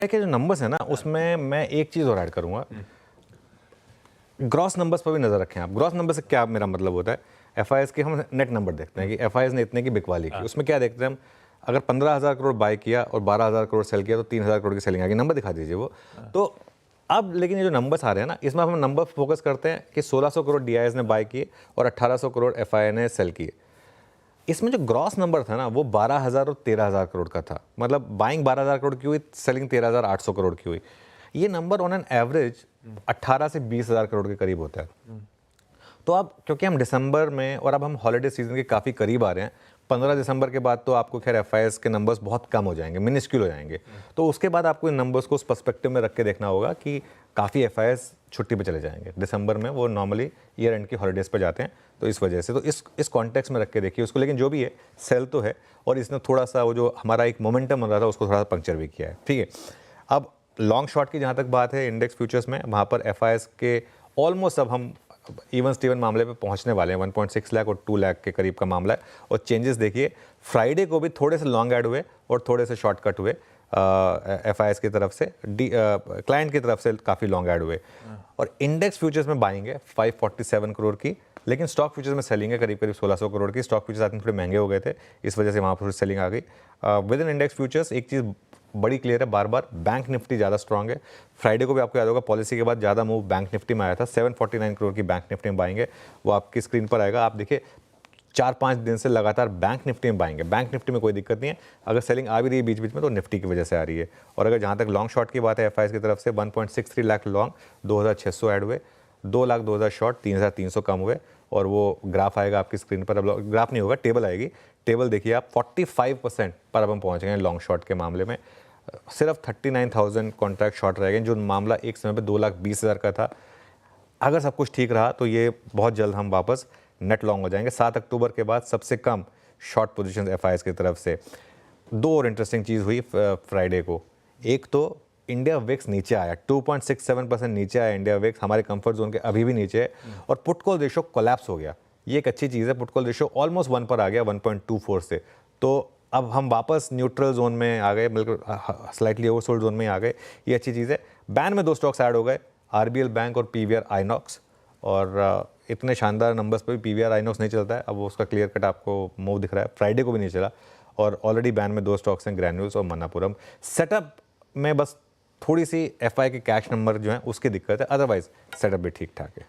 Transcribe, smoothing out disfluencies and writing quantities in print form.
के जो नंबर्स है ना उसमें मैं एक चीज़ और ऐड करूँगा, ग्रॉस नंबर्स पर भी नज़र रखें आप। ग्रॉस नंबर से क्या मेरा मतलब होता है, एफआईएस के हम नेट नंबर देखते हैं कि एफआईएस ने इतने की बिकवाली की, उसमें क्या देखते हैं हम, अगर 15,000 करोड़ बाय किया और 12,000 करोड़ सेल किया तो 3,000 करोड़ की सेलिंग आ गई, नंबर दिखा दीजिए वो। तो अब लेकिन ये जो नंबर्स आ रहे हैं ना, इसमें हम नंबर फोकस करते हैं कि 1600 करोड़ डीआईएस ने बाय किए और 1800 करोड़ एफआईआई ने सेल किए। इसमें जो ग्रॉस नंबर था ना वो 12,000 और 13,000 करोड़ का था, मतलब बाइंग 12,000 करोड़ की हुई, सेलिंग 13,800 करोड़ की हुई। ये नंबर ऑन एन एवरेज 18 से 20,000 करोड़ के करीब होता है। तो अब क्योंकि हम दिसंबर में और अब हम हॉलीडे सीजन के काफ़ी करीब आ रहे हैं, 15 दिसंबर के बाद तो आपको खैर एफआईएस के नंबर्स बहुत कम हो जाएंगे, मिनिस्क्यूल हो जाएंगे। तो उसके बाद आपको इन नंबर्स को उस पर्सपेक्टिव में रख के देखना होगा कि काफ़ी एफआईएस छुट्टी पे चले जाएंगे दिसंबर में, वो नॉर्मली ईयर एंड की हॉलीडेज़ पे जाते हैं, तो इस वजह से तो इस कॉन्टेक्स्ट में रख के देखिए उसको। लेकिन जो भी है सेल तो है, और इसने थोड़ा सा वो जो हमारा एक मोमेंटम बन रहा था उसको थोड़ा सा पंक्चर भी किया है, ठीक है। अब लॉन्ग शॉर्ट की जहाँ तक बात है इंडेक्स फ्यूचर्स में, वहाँ पर एफआईएस के ऑलमोस्ट अब हम इवन स्टीवन मामले पे पहुंचने वाले हैं। 1.6 लाख और 2 लाख के करीब का मामला है। और चेंजेस देखिए, फ्राइडे को भी थोड़े से लॉन्ग ऐड हुए और थोड़े से शॉर्ट कट हुए एफआईएस की तरफ से, क्लाइंट की तरफ से काफ़ी लॉन्ग ऐड हुए। और इंडेक्स फ्यूचर्स में बाइंग है 547 करोड़ की, लेकिन स्टॉक फ्यूचर्स में सेलिंग है करीब करीब 1600 करोड़ की। स्टॉक फ्यूचर्स आते थोड़े महंगे हो गए थे, इस वजह से वहाँ पर सेलिंग आ गई। विद इन इंडेक्स फ्यूचर्स एक चीज़ बड़ी क्लियर है, बार बार बैंक निफ्टी ज़्यादा स्ट्रांग है। फ्राइडे को भी आपको याद होगा पॉलिसी के बाद ज़्यादा मूव बैंक निफ्टी में आया था, 749 करोड़ की बैंक निफ्टी में बाएंगे, वो आपकी स्क्रीन पर आएगा। आप देखिए 4-5 दिन से लगातार बैंक निफ्टी में बाएंगे। बैंक निफ्टी में कोई दिक्कत नहीं है, अगर सेलिंग आ भी रही है बीच बीच में तो निफ्टी की वजह से आ रही है। और अगर जहाँ तक लॉन्ग शॉर्ट की बात है एफआईएस की तरफ से 1.63 लाख लॉन्ग, 2,600 ऐड हुए, 2,02,000 शॉर्ट, 3,300 कम हुए। और वो ग्राफ आएगा आपकी स्क्रीन पर, अब ग्राफ नहीं होगा, टेबल आएगी। टेबल देखिए आप, 45% पर अब हम पहुँच गए हैं लॉन्ग शॉर्ट के मामले में। सिर्फ 39,000 कॉन्ट्रैक्ट शॉर्ट रह गए, जो मामला एक समय पे 2,20,000 का था। अगर सब कुछ ठीक रहा तो ये बहुत जल्द हम वापस नेट लॉन्ग हो जाएंगे। 7 अक्टूबर के बाद सबसे कम शॉर्ट पोजीशंस एफआईएस की तरफ से। दो और इंटरेस्टिंग चीज़ हुई फ्राइडे को। एक तो इंडिया विक्स नीचे आया, 2.67% नीचे आया इंडिया विक्स, हमारे कंफर्ट जोन के अभी भी नीचे है। और पुट कॉल रेशो कोलैप्स हो गया, ये एक अच्छी चीज़ है। पुट कॉल रेशो ऑलमोस्ट 1 पर आ गया, 1.24 से। तो अब हम वापस न्यूट्रल जोन में आ गए, बिल्कुल स्लाइटली ओवरसोल्ड जोन में आ गए, ये अच्छी चीज़ है। बैन में 2 स्टॉक्स ऐड हो गए, आरबीएल बैंक और पीवीआर आइनॉक्स। और इतने शानदार नंबर्स पे भी पीवीआर आइनॉक्स नहीं चलता है, अब उसका क्लियर कट आपको मूव दिख रहा है। फ्राइडे को भी नहीं चला, और ऑलरेडी बैन में 2 स्टॉक्स हैं, ग्रैन्यूल्स और मन्नापुरम। सेटअप में बस थोड़ी सी एफआई के कैश नंबर जो है उसकी दिक्कत है, अदरवाइज सेटअप भी ठीक ठाक है।